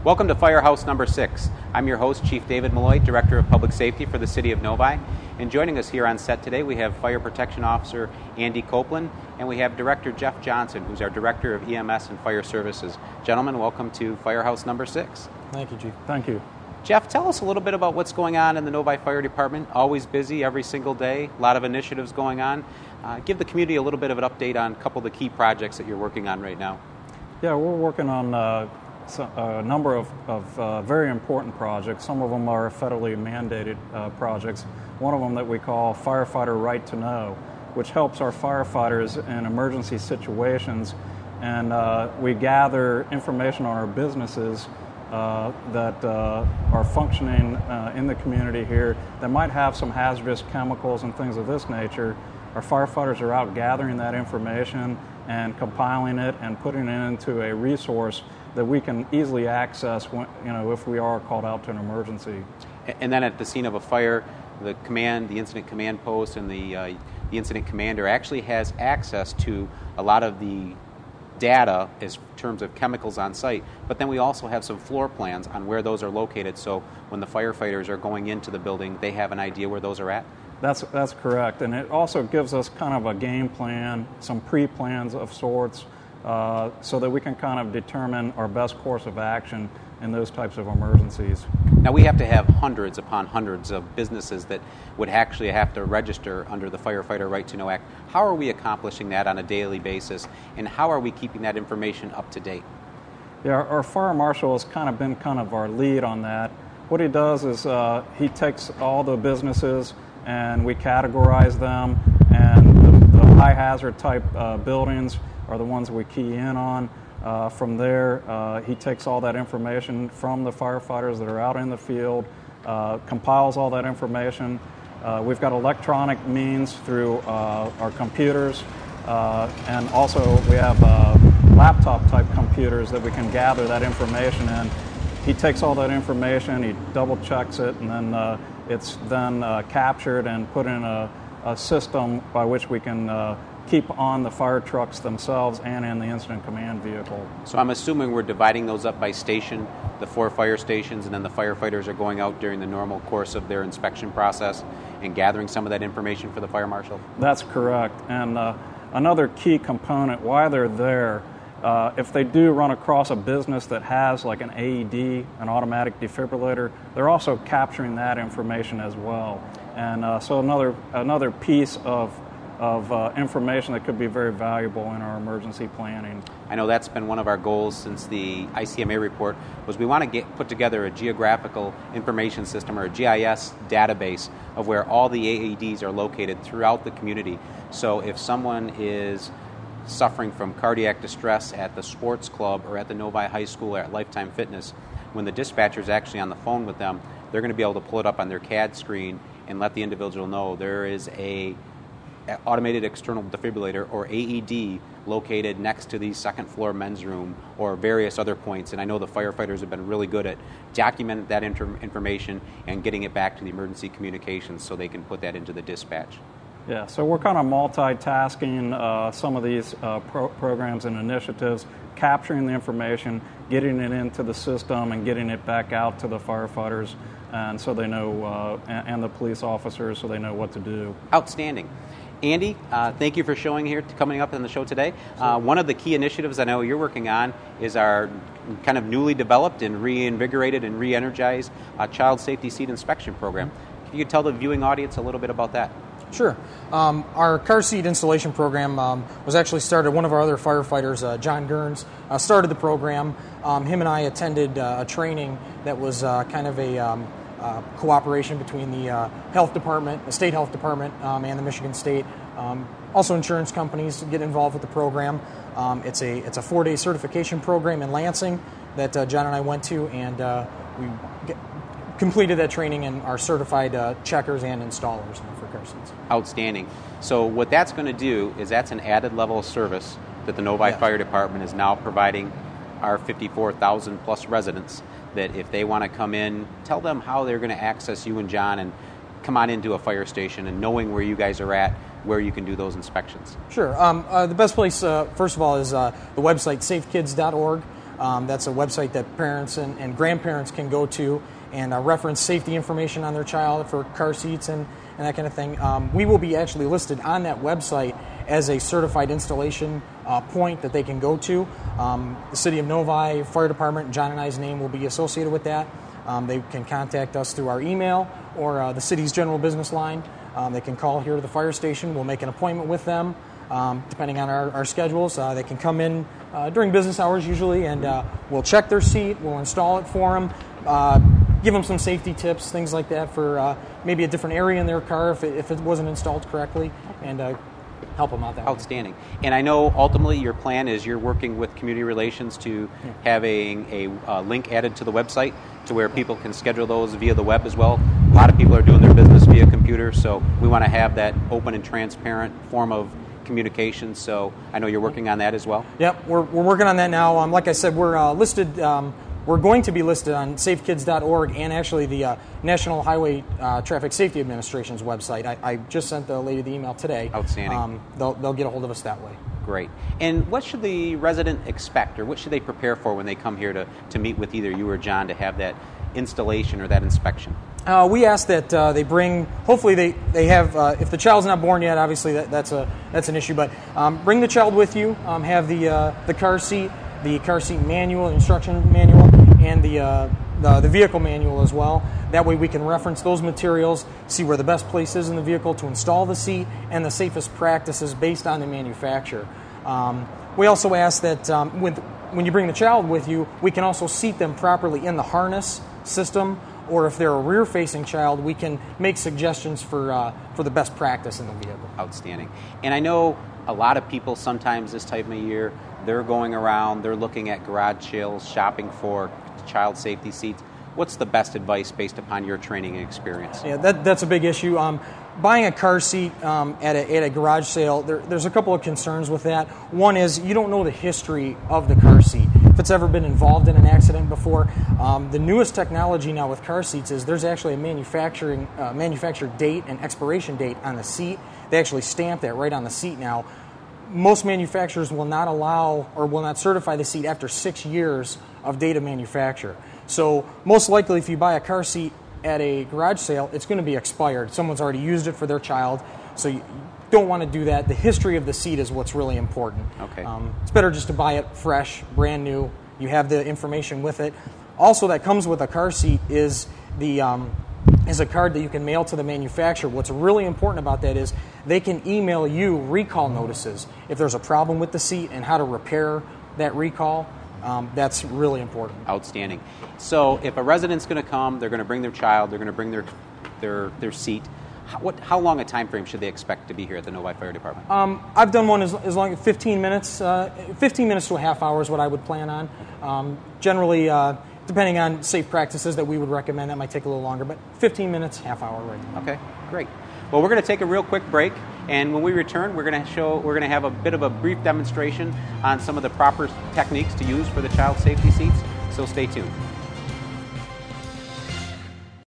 Welcome to Firehouse No.6. I'm your host, Chief David Malloy, Director of Public Safety for the City of Novi. And joining us here on set today, we have Fire Protection Officer Andy Copeland, and we have Director Jeff Johnson, who's our Director of EMS and Fire Services. Gentlemen, welcome to Firehouse No.6. Thank you, Chief. Thank you. Jeff, tell us a little bit about what's going on in the Novi Fire Department. Always busy every single day, a lot of initiatives going on. Give the community a little bit of an update on a couple of the key projects that you're working on right now. Yeah, we're working on a number of very important projects. Some of them are federally mandated projects. One of them that we call Firefighter Right to Know, which helps our firefighters in emergency situations. And we gather information on our businesses that are functioning in the community here that might have some hazardous chemicals and things of this nature. Our firefighters are out gathering that information and compiling it and putting it into a resource that we can easily access when, if we are called out to an emergency. And then at the scene of a fire, the incident command post and the incident commander actually has access to a lot of the data in terms of chemicals on site, but then we also have some floor plans on where those are located, so when the firefighters are going into the building, they have an idea where those are at? That's correct, and it also gives us kind of a game plan, some pre-plans of sorts, so that we can kind of determine our best course of action in those types of emergencies. Now, we have to have hundreds upon hundreds of businesses that would actually have to register under the Firefighter Right to Know Act. How are we accomplishing that on a daily basis, and how are we keeping that information up to date? Yeah, our fire marshal has been our lead on that. What he does is he takes all the businesses and we categorize them, and the high hazard type buildings are the ones we key in on. From there, he takes all that information from the firefighters that are out in the field, compiles all that information. We've got electronic means through our computers, and also we have laptop-type computers that we can gather that information in. He takes all that information, he double-checks it, and then it's then captured and put in a system by which we can keep on the fire trucks themselves and in the incident command vehicle. So I'm assuming we're dividing those up by station, the 4 fire stations, and then the firefighters are going out during the normal course of their inspection process and gathering some of that information for the fire marshal? That's correct. And another key component, why they're there, if they do run across a business that has like an AED, an automatic defibrillator, they're also capturing that information as well. And so another piece of information that could be very valuable in our emergency planning. I know that's been one of our goals since the ICMA report, was we want to put together a geographical information system, or a GIS database of where all the AEDs are located throughout the community. So if someone is suffering from cardiac distress at the sports club or at the Novi High School or at Lifetime Fitness, when the dispatcher is actually on the phone with them, they're going to be able to pull it up on their CAD screen and let the individual know there is a automated external defibrillator, or AED, located next to the second floor men's room or various other points. And I know the firefighters have been really good at documenting that information and getting it back to the emergency communications so they can put that into the dispatch. Yeah, so we're kind of multitasking some of these programs and initiatives, capturing the information, getting it into the system, and getting it back out to the firefighters, and so they know, and the police officers, so they know what to do. Outstanding. Andy, thank you for coming up on the show today. One of the key initiatives I know you're working on is our kind of newly developed and reinvigorated and re-energized child safety seat inspection program. Can you tell the viewing audience a little bit about that? Sure. Our car seat installation program was actually started. One of our other firefighters, John Gerns, started the program. Him and I attended a training that was kind of a cooperation between the health department, the state health department, and the Michigan State. Also, insurance companies get involved with the program. It's a 4-day certification program in Lansing that John and I went to, and we completed that training and are certified checkers and installers now for car seats. Outstanding. So what that's going to do is that's an added level of service that the Novi Fire Department is now providing our 54,000 plus residents, that if they want to come in, tell them how they're going to access you and John and come on into a fire station, and knowing where you guys are at, where you can do those inspections. Sure. The best place, first of all, is the website safekids.org. That's a website that parents and grandparents can go to and reference safety information on their child for car seats and that kind of thing. We will be actually listed on that website as a certified installation point that they can go to. The City of Novi Fire Department, John and I's name will be associated with that. They can contact us through our email or the city's general business line. They can call here to the fire station. We'll make an appointment with them. Depending on our schedules, they can come in during business hours usually, and we'll check their seat, we'll install it for them, give them some safety tips, things like that for maybe a different area in their car if it wasn't installed correctly, and help them out that way. Outstanding. And I know ultimately your plan is you're working with community relations to having a link added to the website to where people can schedule those via the web as well. A lot of people are doing their business via computer, so we want to have that open and transparent form of communication, so I know you're working on that as well. Yep, we're working on that now. Like I said, we're listed. We're going to be listed on safekids.org and actually the National Highway Traffic Safety Administration's website. I just sent the lady the email today. Outstanding. They'll get a hold of us that way. Great. And what should the resident expect, or what should they prepare for when they come here to meet with either you or John to have that installation or that inspection? We ask that they bring. Hopefully, they have. If the child's not born yet, obviously that's an issue. But bring the child with you. Have the car seat manual, instruction manual, and the vehicle manual as well. That way, we can reference those materials, see where the best place is in the vehicle to install the seat, and the safest practices based on the manufacturer. We also ask that when you bring the child with you, we can also seat them properly in the harness system. Or if they're a rear-facing child, we can make suggestions for the best practice in the vehicle. Outstanding. And I know a lot of people sometimes this time of year, they're going around, they're looking at garage sales, shopping for child safety seats. What's the best advice based upon your training and experience? Yeah, that's a big issue. Buying a car seat at a garage sale, there's a couple of concerns with that. One is you don't know the history of the car seat. If it's ever been involved in an accident before. The newest technology now with car seats is there's actually a manufacturer date and expiration date on the seat. They actually stamp that right on the seat now. Most manufacturers will not allow or will not certify the seat after 6 years of date of manufacture. So most likely if you buy a car seat at a garage sale, it's going to be expired. Someone's already used it for their child, so you don't want to do that. The history of the seat is what's really important. Okay. It's better just to buy it fresh, brand new. You have the information with it. Also, that comes with a car seat is a card that you can mail to the manufacturer. What's really important about that is they can email you recall notices if there's a problem with the seat and how to repair that recall. That's really important. Outstanding. So if a resident's going to come, they're going to bring their child, they're going to bring their seat. How long a time frame should they expect to be here at the Novi Fire Department? I've done one as long as 15 minutes. 15 minutes to a half hour is what I would plan on. Generally, depending on safe practices that we would recommend, that might take a little longer, but 15 minutes, half hour right now. Okay, great. Well, we're going to take a real quick break, and when we return, we're going to have a bit of a brief demonstration on some of the proper techniques to use for the child safety seats. So stay tuned.